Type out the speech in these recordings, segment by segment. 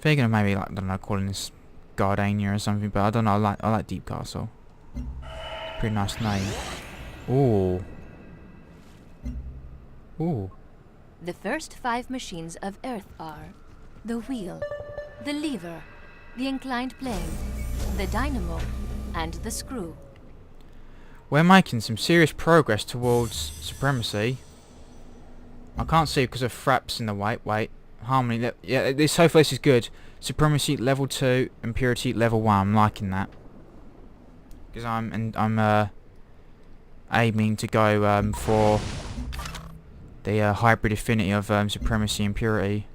Thinking of maybe like, I don't know, calling this Gardania or something, but I don't know. I like Deep Castle. Pretty nice name. Ooh. Ooh. The first 5 machines of Earth are the wheel, the lever, the inclined plane, the dynamo, and the screw. We're making some serious progress towards supremacy. I can't see because of fraps in the way. Wait. Harmony. Yeah, so far this is good. Supremacy level 2 and purity level 1. I'm liking that. Because I'm aiming to go for the hybrid affinity of supremacy and purity.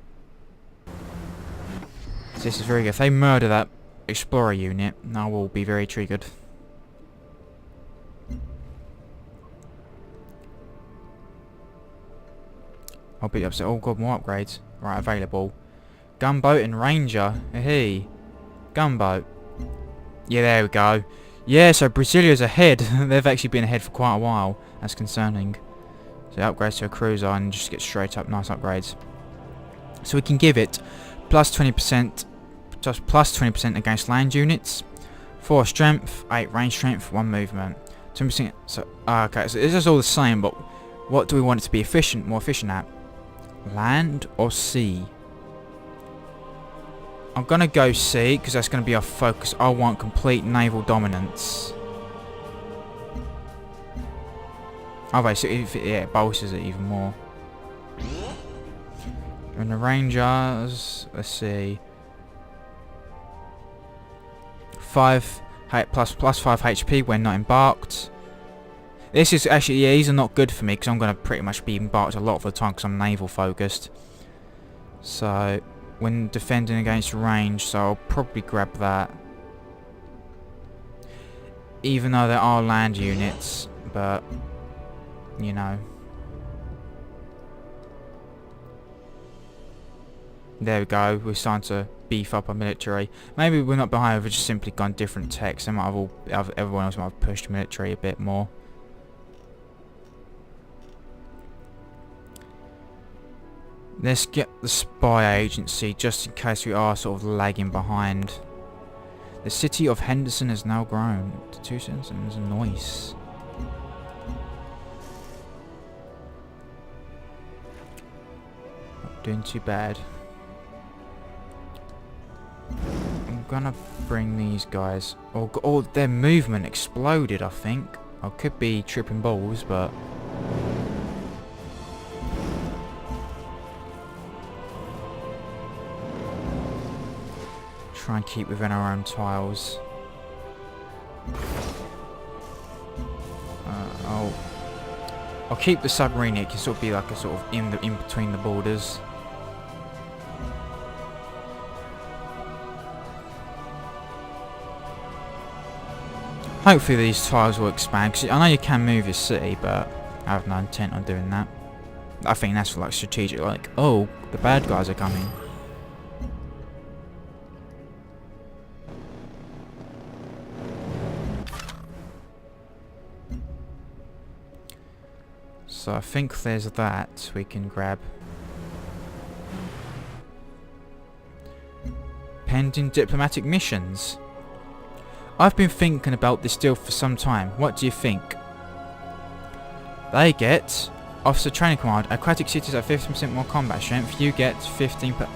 So this is very good. If they murder that explorer unit, I will be very triggered. I'll be upset. Oh god, more upgrades. Right, available. Gunboat and ranger. Hey. Gunboat. Yeah, there we go. Yeah, so Brazilia's ahead. They've actually been ahead for quite a while. That's concerning. So upgrades to a cruiser and just get straight up nice upgrades. So we can give it plus 20%, just plus 20% against land units, 4 strength, 8 range strength, 1 movement, 20%. So okay, so this is all the same, but what do we want it to be more efficient at? Land or sea? I'm gonna go sea because that's gonna be our focus. I want complete naval dominance. Oh wait, so yeah, it bolsters it even more. And the rangers, let's see, 5 plus 5 HP when not embarked. This is actually, yeah, these are not good for me because I'm going to pretty much be embarked a lot of the time because I'm naval focused. So, when defending against range, so I'll probably grab that. Even though there are land units, but, you know. There we go, we're starting to beef up our military. Maybe we're not behind, we've just simply gone different techs. They might have everyone else might have pushed military a bit more. Let's get the spy agency just in case we are sort of lagging behind. The city of Henderson has now grown to 2 citizens. Nice. Not doing too bad. I'm gonna bring these guys. Oh, their movement exploded, I think. I could be tripping balls, but try and keep within our own tiles. I'll keep the submarine. It can sort of be like a sort of in between the borders. Hopefully these tiles will expand, because I know you can move your city, but I have no intent on doing that. I think that's for like strategic, like, oh, the bad guys are coming. So I think there's that we can grab. Pending diplomatic missions. I've been thinking about this deal for some time. What do you think? They get Officer Training Command. Aquatic cities have 15% more combat strength. You get 15 per...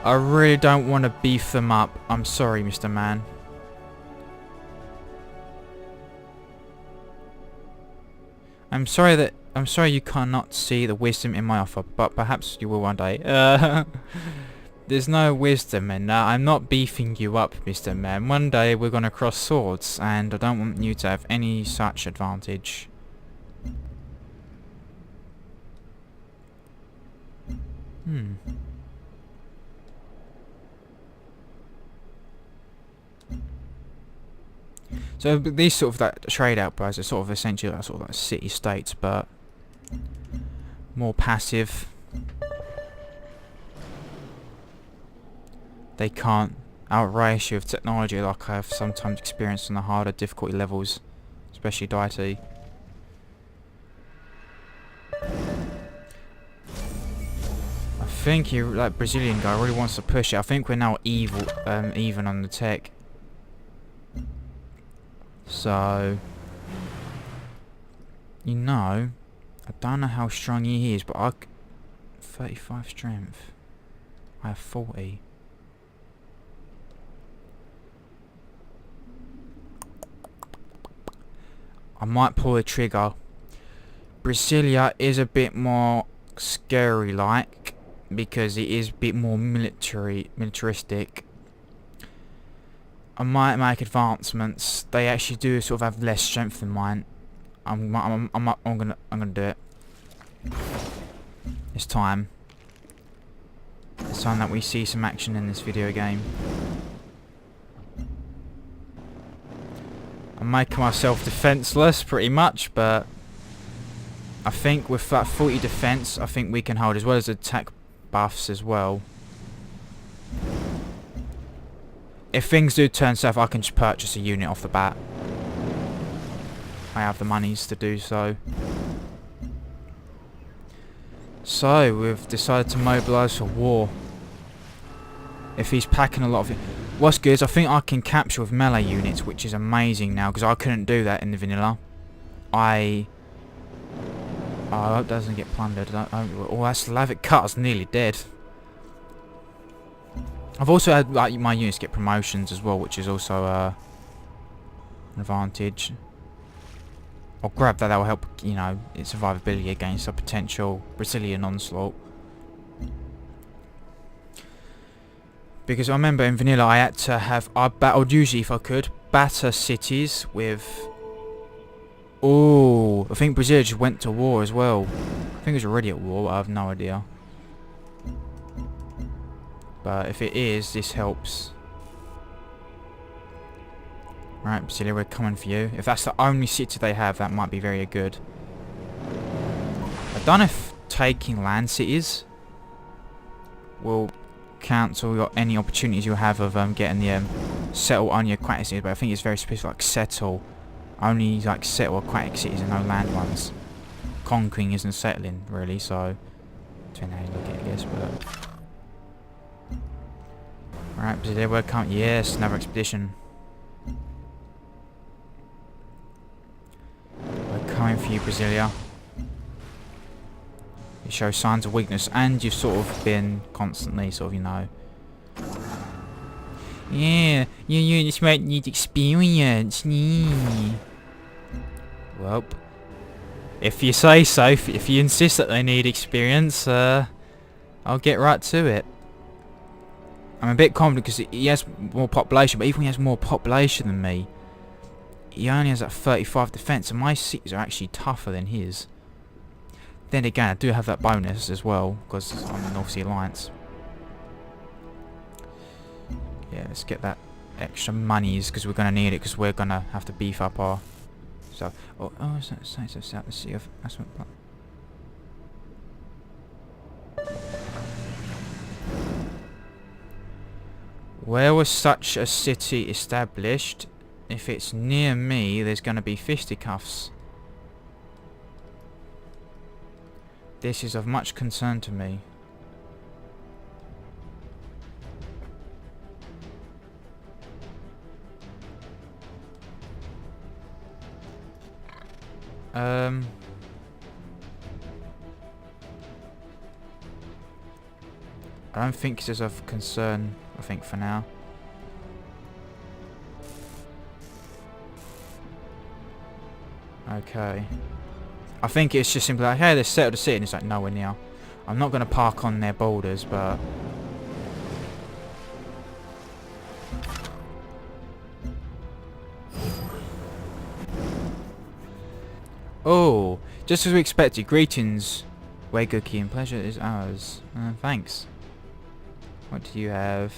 I really don't want to beef them up. I'm sorry, Mr. Man. I'm sorry you cannot see the wisdom in my offer, but perhaps you will one day. There's no wisdom in that. I'm not beefing you up, Mr. Man. One day we're gonna cross swords, and I don't want you to have any such advantage. So these sort of like trade outposts are sort of essentially like, sort of like city-states, but more passive. They can't outrace you with technology like I have sometimes experienced on the harder difficulty levels, especially deity. I think that Brazilian guy really wants to push it. I think we're now even on the tech. So, you know, I don't know how strong he is, but 35 strength. I have 40. I might pull the trigger. Brasilia is a bit more scary-like because it is a bit more militaristic. I might make advancements. They actually do sort of have less strength than mine. I'm gonna do it. It's time. It's time that we see some action in this video game. I'm making myself defenseless pretty much, but I think with that 40 defense, I think we can hold, as well as attack buffs as well. If things do turn south, I can just purchase a unit off the bat. I have the monies to do so. So, we've decided to mobilise for war. If he's packing a lot of... What's good is I think I can capture with melee units, which is amazing now, because I couldn't do that in the vanilla. I hope it doesn't get plundered. Oh, that Slavic cutter's nearly dead. I've also had like my units get promotions as well, which is also an advantage. I'll grab that. That will help, you know, its survivability against a potential Brazilian onslaught. Because I remember in vanilla I had to have... I battled usually, if I could, batter cities with... Oh, I think Brazil just went to war as well. I think it was already at war, but I have no idea. But if it is, this helps. Right, Brasilia, we're coming for you. If that's the only city they have, that might be very good. I don't know if taking land cities will cancel any opportunities you have of getting the settle on your aquatic cities, but I think it's very specific, like settle. Only like settle aquatic cities and no land ones. Conquering isn't settling really, so depending how you look at it, I guess. But alright, Brasilia, we're coming. Yes, another expedition. We're coming for you, Brasilia. You show signs of weakness, and you've sort of been constantly sort of, you know. Yeah, your units might need experience. Well, if you say so, if you insist that they need experience, I'll get right to it. I'm a bit confident because he has more population, but even when he has more population than me, he only has that 35 defense, and my cities are actually tougher than his. Then again, I do have that bonus as well, because I'm in North Sea Alliance. Yeah, let's get that extra monies, because we're going to need it, because we're going to have to beef up our... So, is that States of South Sea of... Where was such a city established? If it's near me, there's going to be fisticuffs. This is of much concern to me. I don't think this is of concern, I think, for now. Okay. I think it's just simply like, hey, they settled the city, and it's like nowhere near. I'm not going to park on their borders, but... Oh, just as we expected. Greetings, Weguki, and pleasure is ours. Thanks. What do you have?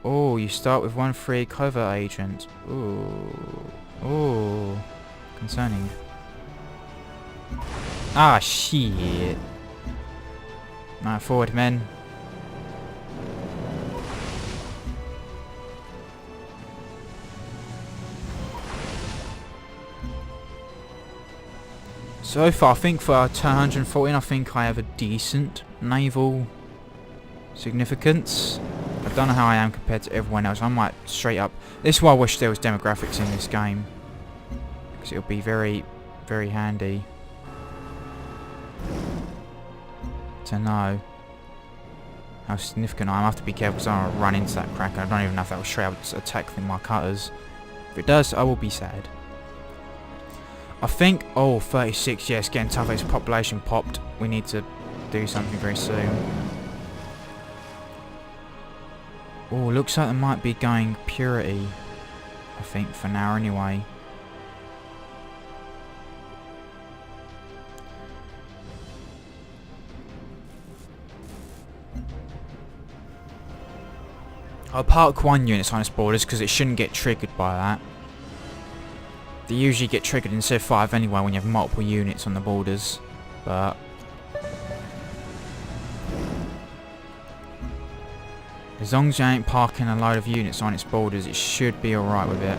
Oh, you start with 1 free covert agent. Ooh. Oh, concerning. Ah, shit. Alright, forward, men. So far, I think for our turn 114, I think I have a decent naval significance. I don't know how I am compared to everyone else. I might straight up... This is why I wish there was demographics in this game. Because it'll be very, very handy to know how significant I am. I have to be careful because I don't want to run into that cracker. I don't even know if that will straight up attack my cutters. If it does, I will be sad. I think... Oh, 36. Yeah, it's getting tough. Its population popped. We need to do something very soon. Oh, looks like it might be going purity. I think for now anyway. I'll park one unit on its borders because it shouldn't get triggered by that. They usually get triggered in Civ 5 anyway when you have multiple units on the borders. But... as long as you ain't parking a load of units on its borders, it should be alright with it.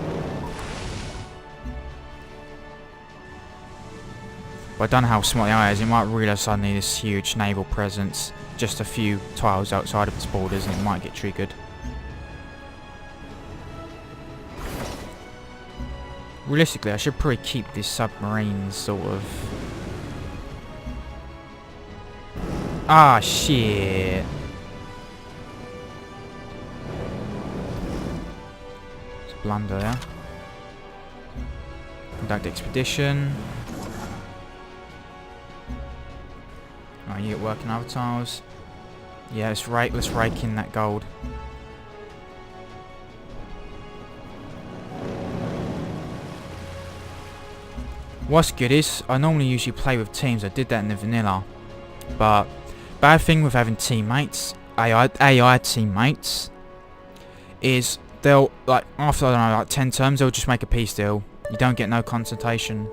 But I don't know how smart the AI is. It might realise suddenly this huge naval presence just a few tiles outside of its borders and it might get triggered. Realistically, I should probably keep this submarine sort of... Ah, shit. It's a blunder there. Conduct expedition. Right, you get working other tiles. Yeah, let's rake in that gold. What's good is, I normally usually play with teams. I did that in the vanilla. But, bad thing with having teammates, AI teammates, is they'll, like, after, I don't know, like 10 turns, they'll just make a peace deal. You don't get no consultation.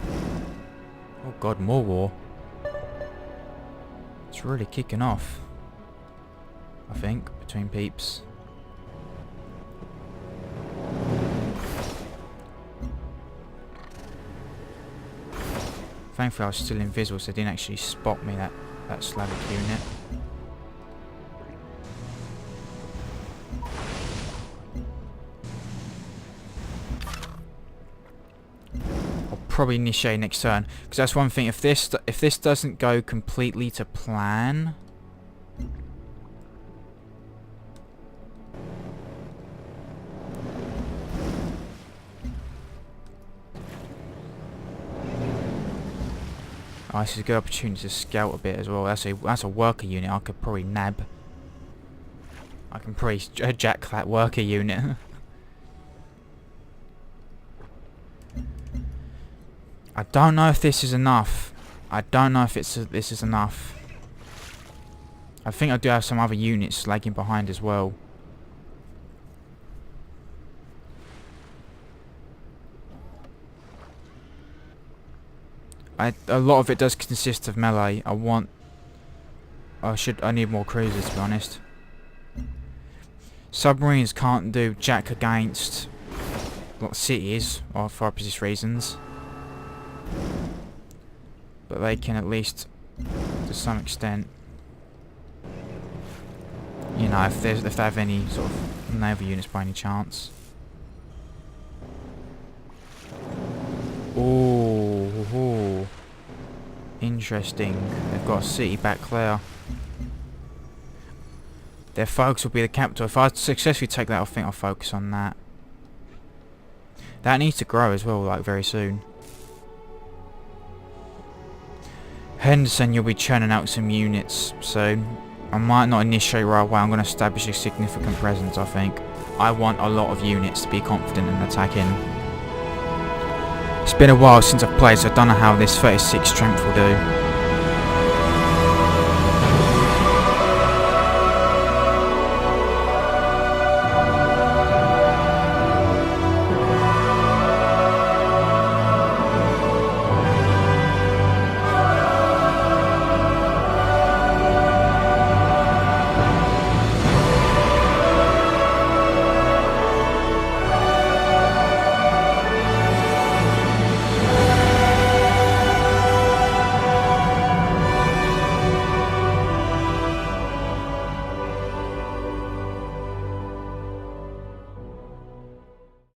Oh god, more war. It's really kicking off, I think, between peeps. Thankfully I was still invisible, so they didn't actually spot me, that Slavic unit. I'll probably initiate next turn, because that's one thing. If this doesn't go completely to plan, oh, this is a good opportunity to scout a bit as well. That's a worker unit I could probably nab. I can probably jack that worker unit. I don't know if this is enough. I don't know if this is enough. I think I do have some other units lagging behind as well. A lot of it does consist of melee. I need more cruisers, to be honest. Submarines can't do jack against cities, or for obvious reasons. But they can at least, to some extent, you know, if they have any sort of naval units by any chance. Ooh, interesting. They've got a city back there. Their focus will be the capital. If I successfully take that, I think I'll focus on that. That needs to grow as well, like very soon. Henderson, you'll be churning out some units soon. I might not initiate right away. I'm going to establish a significant presence, I think. I want a lot of units to be confident in attacking. It's been a while since I've played, so I don't know how this 36 strength will do.